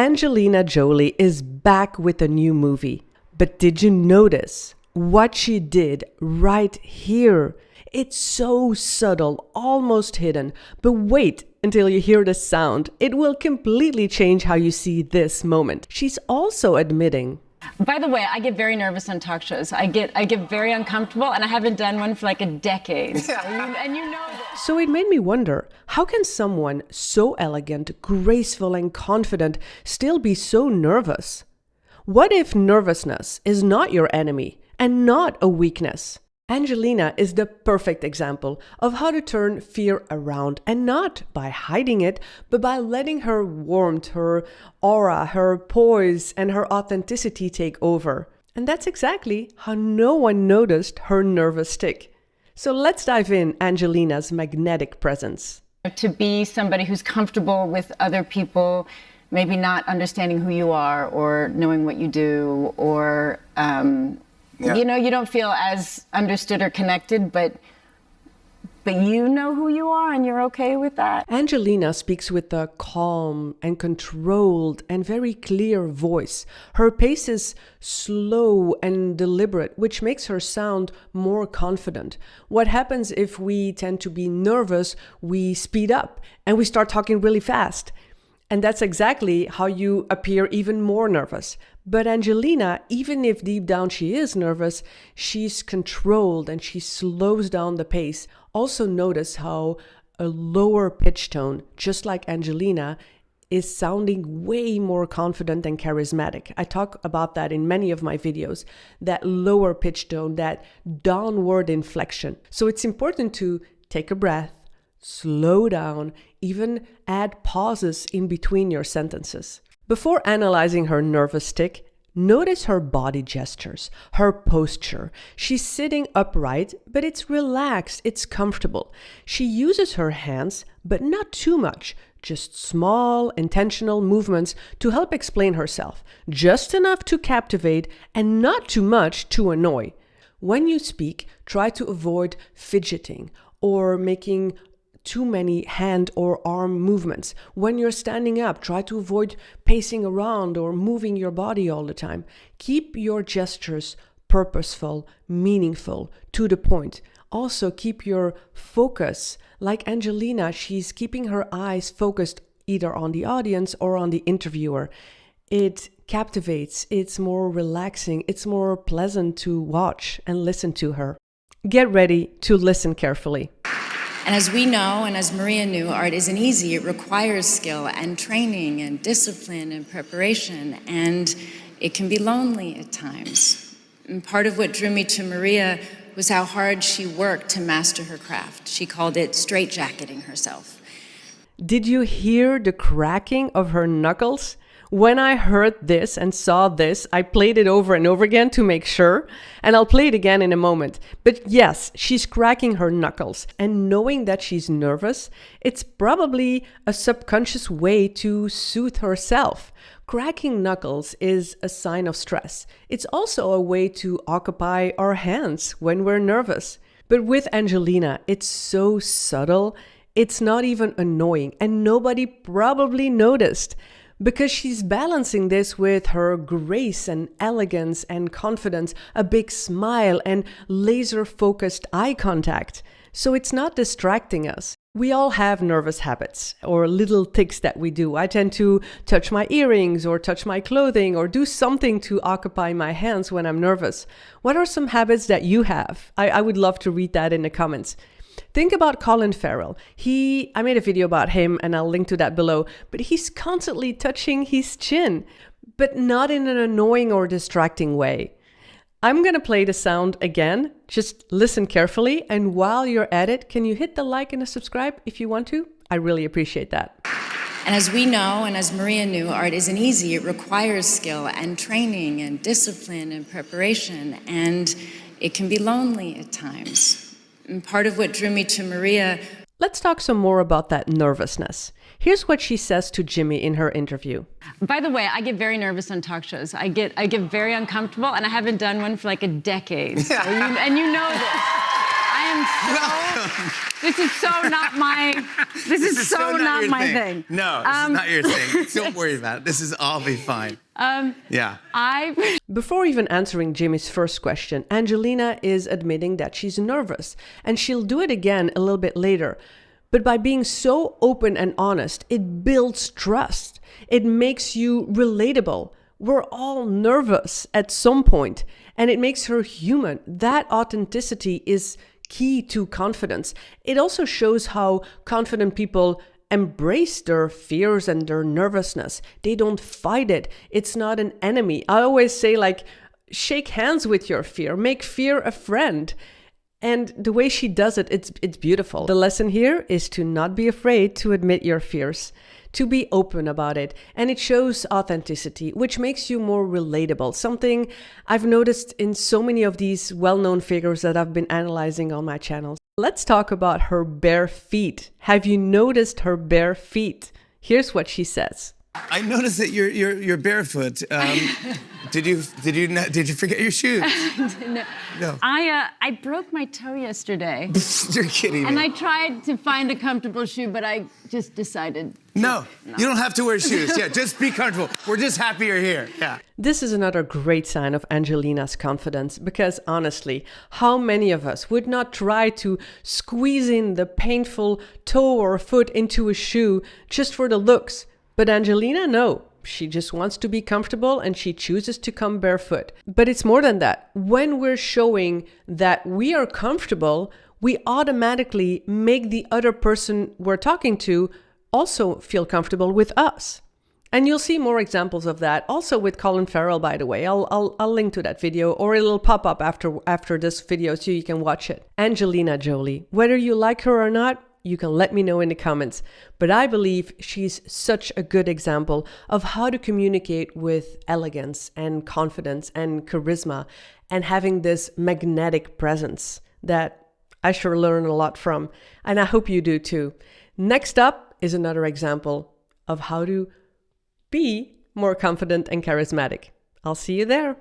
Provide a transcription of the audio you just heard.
Angelina Jolie is back with a new movie. But did you notice what she did right here? It's so subtle, almost hidden. But wait until you hear the sound. It will completely change how you see this moment. She's also admitting, by the way, I get very nervous on talk shows. I get very uncomfortable, and I haven't done one for like a decade. And you know this. So it made me wonder, how can someone so elegant, graceful, and confident still be so nervous? What if nervousness is not your enemy and not a weakness? Angelina is the perfect example of how to turn fear around, and not by hiding it, but by letting her warmth, her aura, her poise, and her authenticity take over. And that's exactly how no one noticed her nervous tick. So let's dive in Angelina's magnetic presence. To be somebody who's comfortable with other people, maybe not understanding who you are or knowing what you do, or you know, you don't feel as understood or connected, but you know who you are and you're okay with that. Angelina speaks with a calm and controlled and very clear voice. Her pace is slow and deliberate, which makes her sound more confident. What happens if we tend to be nervous? We speed up and we start talking really fast. And that's exactly how you appear even more nervous. But Angelina, even if deep down she is nervous, she's controlled and she slows down the pace. Also notice how a lower pitch tone, just like Angelina, is sounding way more confident and charismatic. I talk about that in many of my videos, that lower pitch tone, that downward inflection. So it's important to take a breath, slow down, even add pauses in between your sentences. Before analyzing her nervous tick, notice her body gestures, her posture. She's sitting upright, but it's relaxed, it's comfortable. She uses her hands, but not too much, just small, intentional movements to help explain herself, just enough to captivate and not too much to annoy. When you speak, try to avoid fidgeting or making too many hand or arm movements. When you're standing up, try to avoid pacing around or moving your body all the time. Keep your gestures purposeful, meaningful, to the point. Also, keep your focus. Like Angelina, she's keeping her eyes focused either on the audience or on the interviewer. It captivates, it's more relaxing, it's more pleasant to watch and listen to her. Get ready to listen carefully. And as we know, and as Maria knew, art isn't easy. It requires skill and training and discipline and preparation, and it can be lonely at times. And part of what drew me to Maria was how hard she worked to master her craft. She called it straitjacketing herself. Did you hear the cracking of her knuckles? When I heard this and saw this, I played it over and over again to make sure, and I'll play it again in a moment. But yes, she's cracking her knuckles, and knowing that she's nervous, it's probably a subconscious way to soothe herself. Cracking knuckles is a sign of stress. It's also a way to occupy our hands when we're nervous. But with Angelina, it's so subtle, it's not even annoying, and nobody probably noticed. Because she's balancing this with her grace and elegance and confidence, a big smile and laser-focused eye contact. So it's not distracting us. We all have nervous habits or little tics that we do. I tend to touch my earrings or touch my clothing or do something to occupy my hands when I'm nervous. What are some habits that you have? I would love to read that in the comments. Think about Colin Farrell. I made a video about him and I'll link to that below, but he's constantly touching his chin, but not in an annoying or distracting way. I'm going to play the sound again. Just listen carefully. And while you're at it, can you hit the like and the subscribe if you want to? I really appreciate that. And as we know, and as Maria knew, art isn't easy. It requires skill and training and discipline and preparation, and it can be lonely at times. And part of what drew me to Maria. Let's talk some more about that nervousness. Here's what she says to Jimmy in her interview. By the way, I get very nervous on talk shows. I get very uncomfortable, and I haven't done one for like a decade. And you know this. I This is so not my. This is so not my thing. No, this is not your thing. Don't worry about it. This is all be fine. Yeah. Before even answering Jimmy's first question, Angelina is admitting that she's nervous, and she'll do it again a little bit later. But by being so open and honest, it builds trust. It makes you relatable. We're all nervous at some point, and it makes her human. That authenticity is key to confidence. It also shows how confident people embrace their fears and their nervousness. They don't fight it. It's not an enemy. I always say, like, shake hands with your fear. Make fear a friend. And the way she does it, it's beautiful. The lesson here is to not be afraid to admit your fears, to be open about it. And it shows authenticity, which makes you more relatable. Something I've noticed in so many of these well-known figures that I've been analyzing on my channels. Let's talk about her bare feet. Have you noticed her bare feet? Here's what she says. I noticed that you're barefoot. Did you forget your shoes? No. I broke my toe yesterday. You're kidding me. And I tried to find a comfortable shoe, but I just decided. No, you don't have to wear shoes. Yeah, just be comfortable. We're just happy you're here. Yeah. This is another great sign of Angelina's confidence, because honestly, how many of us would not try to squeeze in the painful toe or foot into a shoe just for the looks? But Angelina, no. She just wants to be comfortable and she chooses to come barefoot. But it's more than that. When we're showing that we are comfortable, we automatically make the other person we're talking to also feel comfortable with us. And you'll see more examples of that also with Colin Farrell, by the way. I'll link to that video, or it'll pop up after this video so you can watch it. Angelina Jolie. Whether you like her or not, you can let me know in the comments. But I believe she's such a good example of how to communicate with elegance and confidence and charisma and having this magnetic presence that I sure learn a lot from. And I hope you do too. Next up is another example of how to be more confident and charismatic. I'll see you there.